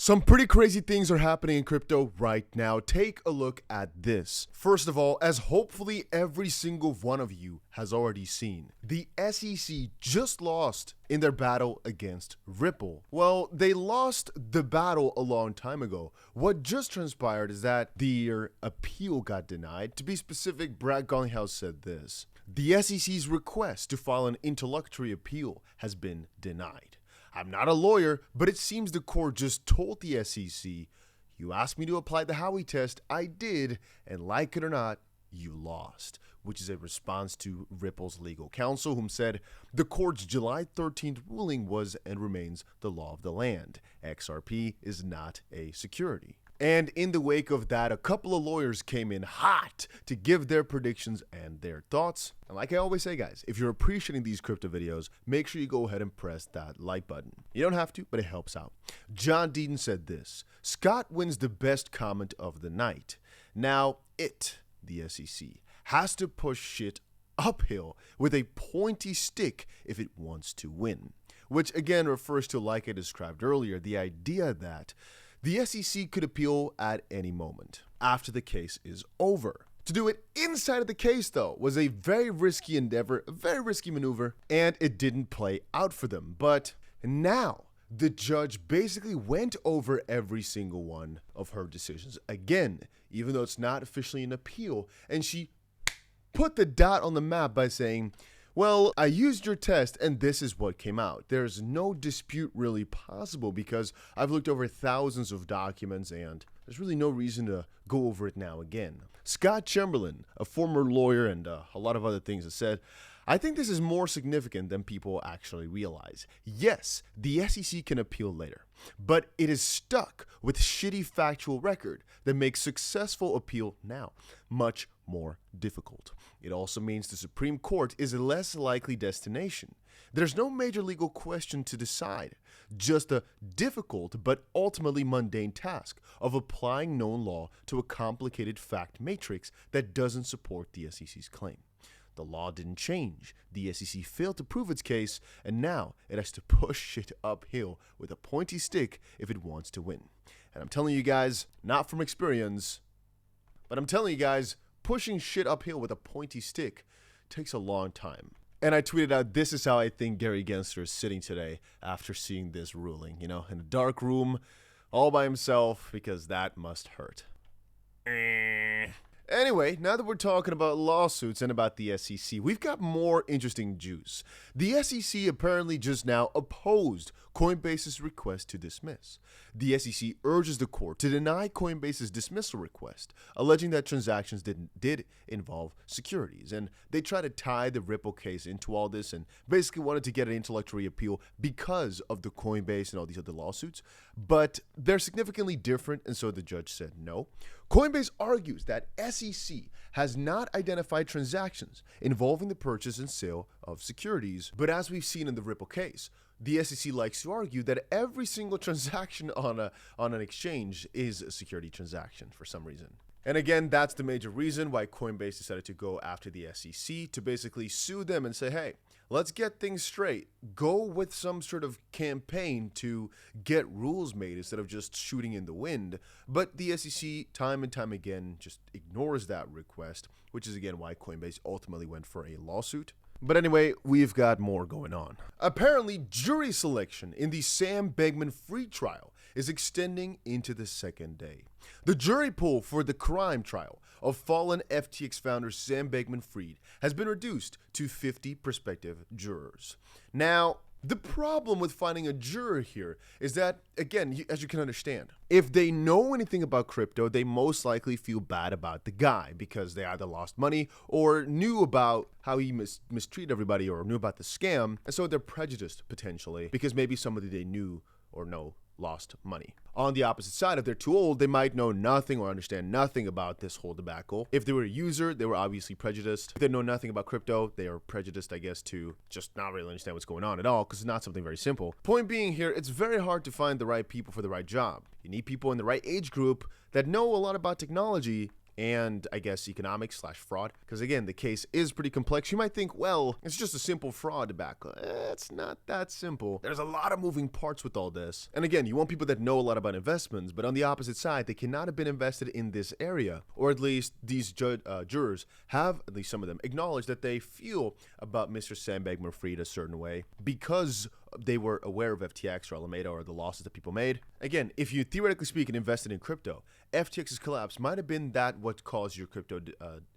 Some pretty crazy things are happening in crypto right now. Take a look at this. First of all, as hopefully every single one of you has already seen, the SEC just lost in their battle against Ripple. Well, they lost the battle a long time ago. What just transpired is that their appeal got denied. To be specific, Brad Garlinghouse said this: the SEC's request to file an interlocutory appeal has been denied. I'm not a lawyer, but it seems the court just told the SEC, you asked me to apply the Howey test, I did, and like it or not, you lost, which is a response to Ripple's legal counsel, whom said the court's July 13th ruling was and remains the law of the land. XRP is not a security. And in the wake of that, a couple of lawyers came in hot to give their predictions and their thoughts. And like I always say, guys, if you're appreciating these crypto videos, make sure you go ahead and press that like button. You don't have to, but it helps out. John Deaton said this: Scott wins the best comment of the night. Now the SEC, has to push shit uphill with a pointy stick if it wants to win. Which again refers to, like I described earlier, the idea that the SEC could appeal at any moment after the case is over. To do it inside of the case, though, was a very risky endeavor, a very risky maneuver, and it didn't play out for them. But now, the judge basically went over every single one of her decisions again, even though it's not officially an appeal, and she put the dot on the map by saying, well, I used your test and this is what came out. There's no dispute really possible because I've looked over thousands of documents and there's really no reason to go over it now again. Scott Chamberlain, a former lawyer and a lot of other things, has said, I think this is more significant than people actually realize. Yes, the SEC can appeal later, but it is stuck with shitty factual record that makes successful appeal now much more difficult. It also means the Supreme Court is a less likely destination. There's no major legal question to decide, just a difficult but ultimately mundane task of applying known law to a complicated fact matrix that doesn't support the SEC's claim. The law didn't change, the SEC failed to prove its case, and now it has to push shit uphill with a pointy stick if it wants to win. And I'm telling you guys, not from experience, but I'm telling you guys, pushing shit uphill with a pointy stick takes a long time. And I tweeted out, this is how I think Gary Gensler is sitting today after seeing this ruling, in a dark room, all by himself, because that must hurt. Anyway, now that we're talking about lawsuits and about the SEC, we've got more interesting juice. The SEC apparently just now opposed Coinbase's request to dismiss. The SEC urges the court to deny Coinbase's dismissal request, alleging that transactions did involve securities. And they try to tie the Ripple case into all this and basically wanted to get an interlocutory appeal because of the Coinbase and all these other lawsuits. But they're significantly different, and so the judge said no. Coinbase argues that SEC has not identified transactions involving the purchase and sale of securities. But as we've seen in the Ripple case, the SEC likes to argue that every single transaction on an exchange is a security transaction for some reason. And again, that's the major reason why Coinbase decided to go after the SEC to basically sue them and say, hey, let's get things straight. Go with some sort of campaign to get rules made instead of just shooting in the wind. But the SEC, time and time again, just ignores that request, which is again why Coinbase ultimately went for a lawsuit. But anyway, we've got more going on. Apparently, jury selection in the Sam Bankman-Fried trial is extending into the second day. The jury pool for the crime trial of fallen FTX founder Sam Bankman-Fried has been reduced to 50 prospective jurors. Now, the problem with finding a juror here is that, again, as you can understand, if they know anything about crypto, they most likely feel bad about the guy because they either lost money or knew about how he mistreated everybody or knew about the scam, and so they're prejudiced potentially because maybe somebody they knew or know lost money. On the opposite side, if they're too old, they might know nothing or understand nothing about this whole debacle. If they were a user, they were obviously prejudiced. If they know nothing about crypto, they are prejudiced, I guess, to just not really understand what's going on at all because it's not something very simple. Point being here, it's very hard to find the right people for the right job. You need people in the right age group that know a lot about technology and I guess economics/fraud. Because again, the case is pretty complex. You might think, well, it's just a simple fraud debacle. It's not that simple. There's a lot of moving parts with all this. And again, you want people that know a lot about investments, but on the opposite side, they cannot have been invested in this area, or at least these jurors have, at least some of them, acknowledged that they feel about Mr. Sam Bankman-Fried a certain way because they were aware of FTX or Alameda or the losses that people made. Again, if you theoretically speaking invested in crypto, FTX's collapse might have been that what caused your crypto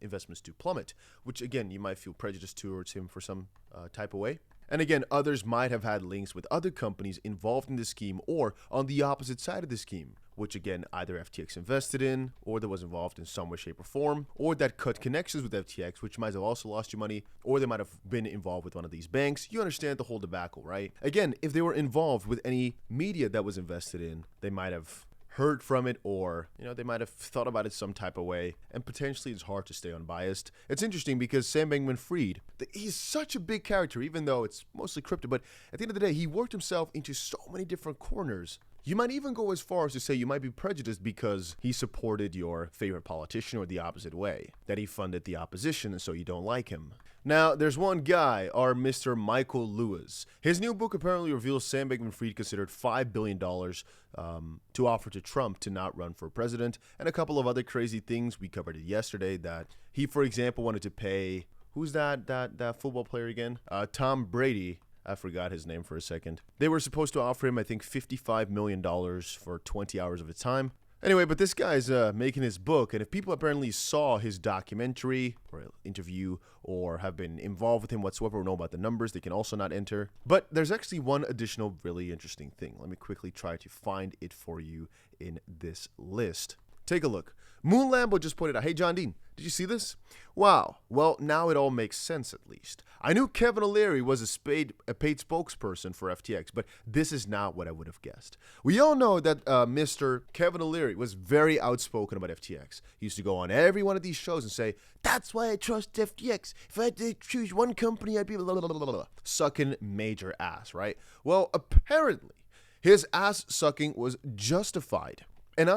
investments to plummet, which again, you might feel prejudiced towards him for some type of way. And again, others might have had links with other companies involved in the scheme or on the opposite side of the scheme, which again, either FTX invested in, or that was involved in some way, shape, or form, or that cut connections with FTX, which might have also lost you money, or they might have been involved with one of these banks. You understand the whole debacle, right? Again, if they were involved with any media that was invested in, they might have heard from it, or they might have thought about it some type of way, and potentially it's hard to stay unbiased. It's interesting because Sam Bankman-Fried, he's such a big character, even though it's mostly crypto, but at the end of the day, he worked himself into so many different corners. You might even go as far as to say you might be prejudiced because he supported your favorite politician, or the opposite way, that he funded the opposition and so you don't like him. Now, there's one guy, our Mr. Michael Lewis. His new book apparently reveals Sam Bankman-Fried considered $5 billion to offer to Trump to not run for president, and a couple of other crazy things. We covered it yesterday, that he, for example, wanted to pay, who's that football player again? Tom Brady. I forgot his name for a second. They were supposed to offer him, I think, $55 million for 20 hours of his time. Anyway, but this guy's making his book, and if people apparently saw his documentary or interview or have been involved with him whatsoever or know about the numbers, they can also not enter. But there's actually one additional really interesting thing. Let me quickly try to find it for you in this list. Take a look. Moon Lambo just pointed out, hey, John Dean, did you see this? Wow. Well, now it all makes sense, at least. I knew Kevin O'Leary was a paid spokesperson for FTX, but this is not what I would have guessed. We all know that Mr. Kevin O'Leary was very outspoken about FTX. He used to go on every one of these shows and say, that's why I trust FTX. If I had to choose one company, I'd be blah, blah, blah, blah, blah. Sucking major ass, right? Well, apparently, his ass sucking was justified. And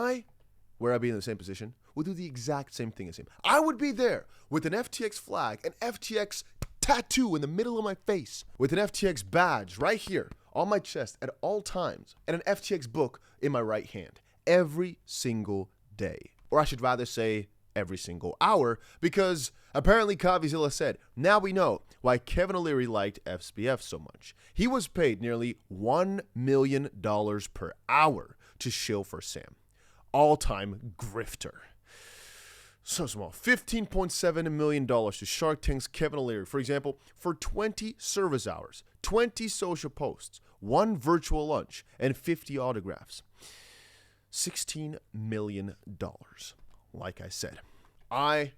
where I'd be in the same position, would do the exact same thing as him. I would be there with an FTX flag, an FTX tattoo in the middle of my face, with an FTX badge right here on my chest at all times, and an FTX book in my right hand every single day. Or I should rather say every single hour, because apparently 𝗕𝗏𝘀𝗀𝗃 said, now we know why Kevin O'Leary liked SBF so much. He was paid nearly $1 million per hour to shill for Sam. All-time grifter. So small. $15.7 million to Shark Tank's Kevin O'Leary, for example, for 20 service hours, 20 social posts, 1 virtual lunch, and 50 autographs. $16 million. Like I said, I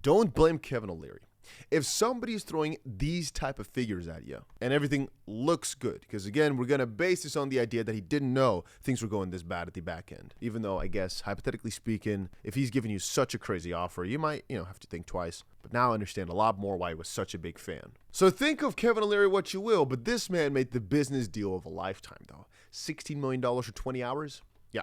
don't blame Kevin O'Leary. If somebody's throwing these type of figures at you and everything looks good, because again, we're going to base this on the idea that he didn't know things were going this bad at the back end. Even though I guess, hypothetically speaking, if he's giving you such a crazy offer, you might, have to think twice. But now I understand a lot more why he was such a big fan. So think of Kevin O'Leary what you will, but this man made the business deal of a lifetime though. $16 million for 20 hours? Yeah,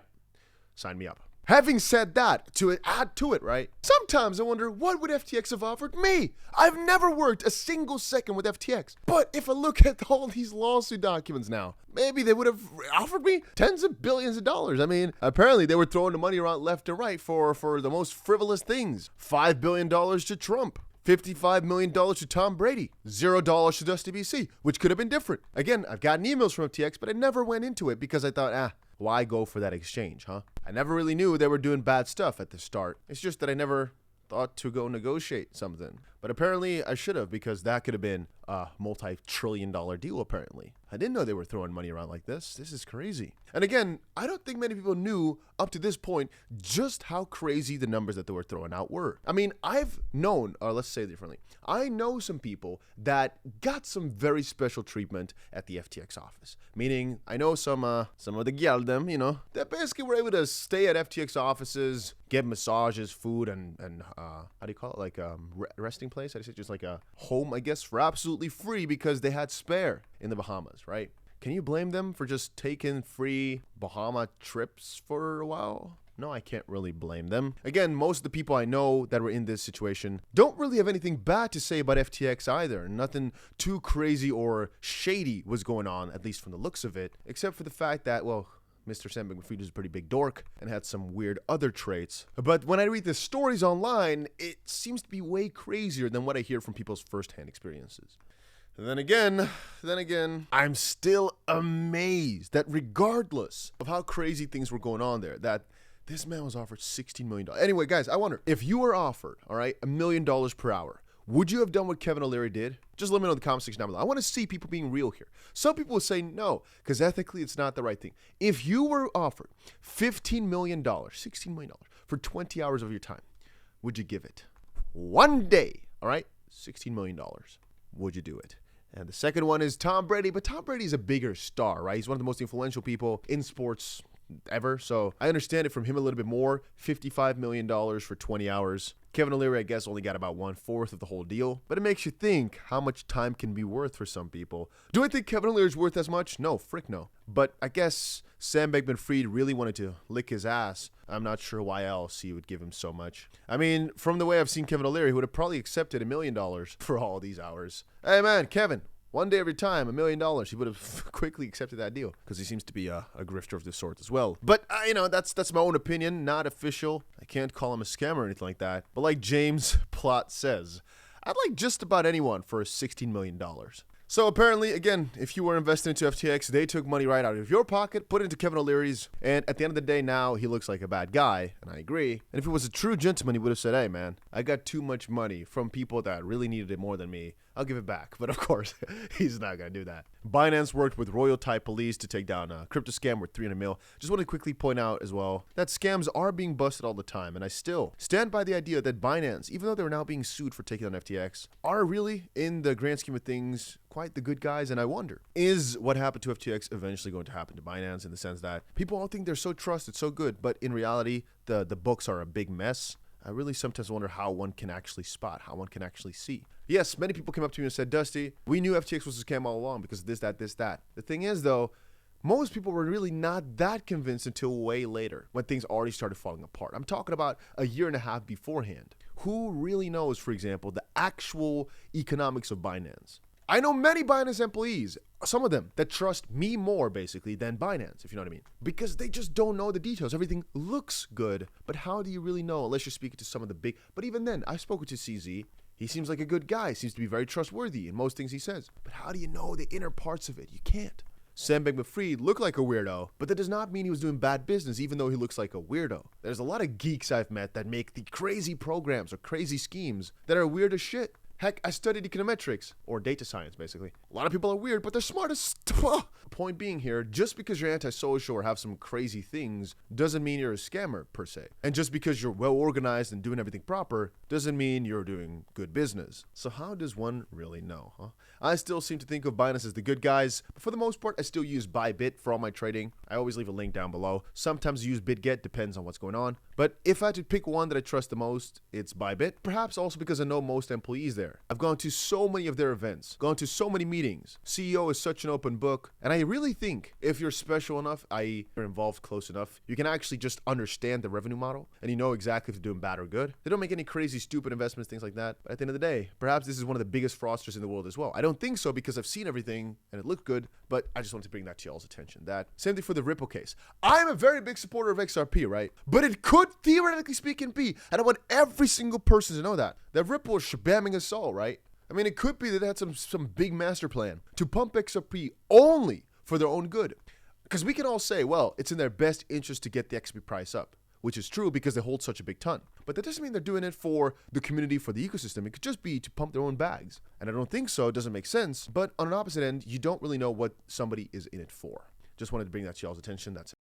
sign me up. Having said that, to add to it, right? Sometimes I wonder, what would FTX have offered me? I've never worked a single second with FTX. But if I look at all these lawsuit documents now, maybe they would have offered me tens of billions of dollars. I mean, apparently they were throwing the money around left and right for the most frivolous things. $5 billion to Trump. $55 million to Tom Brady, $0 to DustyBC, which could have been different. Again, I've gotten emails from FTX, but I never went into it because I thought, why go for that exchange, huh? I never really knew they were doing bad stuff at the start. It's just that I never thought to go negotiate something. But apparently I should have, because that could have been a multi-trillion-dollar deal, apparently. I didn't know they were throwing money around like this. This is crazy. And again, I don't think many people knew up to this point just how crazy the numbers that they were throwing out were. I mean, I've known, or let's say it differently, I know some people that got some very special treatment at the FTX office. Meaning, I know some of the gyaldem, that basically were able to stay at FTX offices, get massages, food, and how do you call it? Like resting place? How do you say? Just like a home, I guess, for absolutely free because they had spare in the Bahamas, right? Can you blame them for just taking free Bahama trips for a while? no, I can't really blame them. Again, most of the people I know that were in this situation don't really have anything bad to say about FTX either. Nothing too crazy or shady was going on, at least from the looks of it, except for the fact that, well, Mr. Sam Bankman-Fried is a pretty big dork and had some weird other traits. But when I read the stories online, it seems to be way crazier than what I hear from people's first-hand experiences. And then again, I'm still amazed that regardless of how crazy things were going on there, that this man was offered $16 million. Anyway, guys, I wonder, if you were offered, all right, $1 million per hour, would you have done what Kevin O'Leary did? Just let me know in the comment section down below. I want to see people being real here. Some people will say no, because ethically it's not the right thing. If you were offered $15 million, $16 million for 20 hours of your time, would you give it? One day, all right? $16 million. Would you do it? And the second one is Tom Brady, but Tom Brady is a bigger star, right? He's one of the most influential people in sports ever, so I understand it from him a little bit more. $55 million for 20 hours. Kevin O'Leary, I guess, only got about 1/4 of the whole deal, but it makes you think how much time can be worth for some people. Do I think Kevin O'Leary is worth as much? No, frick no. But I guess Sam Bankman-Fried really wanted to lick his ass. I'm not sure why else he would give him so much. I mean, from the way I've seen Kevin O'Leary, he would have probably accepted $1 million for all these hours. Hey man, Kevin, one day every time, $1 million. He would have quickly accepted that deal because he seems to be a grifter of this sort as well. But, you know, that's my own opinion, not official. I can't call him a scammer or anything like that. But like James Plot says, I'd like just about anyone for $16 million. So apparently, again, if you were investing into FTX, they took money right out of your pocket, put it into Kevin O'Leary's, and at the end of the day, now he looks like a bad guy, and I agree. And if he was a true gentleman, he would have said, hey man, I got too much money from people that really needed it more than me. I'll give it back. But of course, he's not going to do that. Binance worked with 𝗲𝗏𝗃 to take down a crypto scam worth 300 mil. Just want to quickly point out as well that scams are being busted all the time. And I still stand by the idea that Binance, even though they're now being sued for taking down FTX, are really, in the grand scheme of things, quite the good guys. And I wonder, is what happened to FTX eventually going to happen to Binance, in the sense that people all think they're so trusted, so good, but in reality, the books are a big mess. I really sometimes wonder how one can actually spot, how one can actually see. Yes, many people came up to me and said, Dusty, we knew FTX was a scam all along because of this, that, this, that. The thing is, though, most people were really not that convinced until way later, when things already started falling apart. I'm talking about a year and a half beforehand. Who really knows, for example, the actual economics of Binance? I know many Binance employees, some of them, that trust me more, basically, than Binance, if you know what I mean. Because they just don't know the details. Everything looks good, but how do you really know unless you're speaking to some of the big... But even then, I've spoken to CZ. He seems like a good guy, seems to be very trustworthy in most things he says. But how do you know the inner parts of it? You can't. Sam Bankman-Fried looked like a weirdo, but that does not mean he was doing bad business, even though he looks like a weirdo. There's a lot of geeks I've met that make the crazy programs or crazy schemes that are weird as shit. Heck, I studied econometrics, or data science, basically. A lot of people are weird, but they're smart as... Point being here, just because you're antisocial or have some crazy things doesn't mean you're a scammer, per se. And just because you're well-organized and doing everything proper doesn't mean you're doing good business. So how does one really know, huh? I still seem to think of Binance as the good guys, but for the most part, I still use Bybit for all my trading. I always leave a link down below. Sometimes I use BitGet, depends on what's going on. But if I had to pick one that I trust the most, it's Bybit. Perhaps also because I know most employees there. I've gone to so many of their events, gone to so many meetings. CEO is such an open book. And I really think if you're special enough, i.e. you're involved close enough, you can actually just understand the revenue model and you know exactly if you're doing bad or good. They don't make any crazy, stupid investments, things like that. But at the end of the day, perhaps this is one of the biggest fraudsters in the world as well. I don't think so because I've seen everything and it looked good, but I just wanted to bring that to y'all's attention. That same thing for the 𝗲𝗏𝗃 case. I'm a very big supporter of XRP, right? But it could theoretically speaking be, and I want every single person to know that Ripple is shabamming us all, right? I mean, it could be that they had some big master plan to pump XRP only for their own good. Because we can all say, well, it's in their best interest to get the XRP price up, which is true because they hold such a big ton. But that doesn't mean they're doing it for the community, for the ecosystem. It could just be to pump their own bags. And I don't think so. It doesn't make sense. But on an opposite end, you don't really know what somebody is in it for. Just wanted to bring that to y'all's attention. That's it.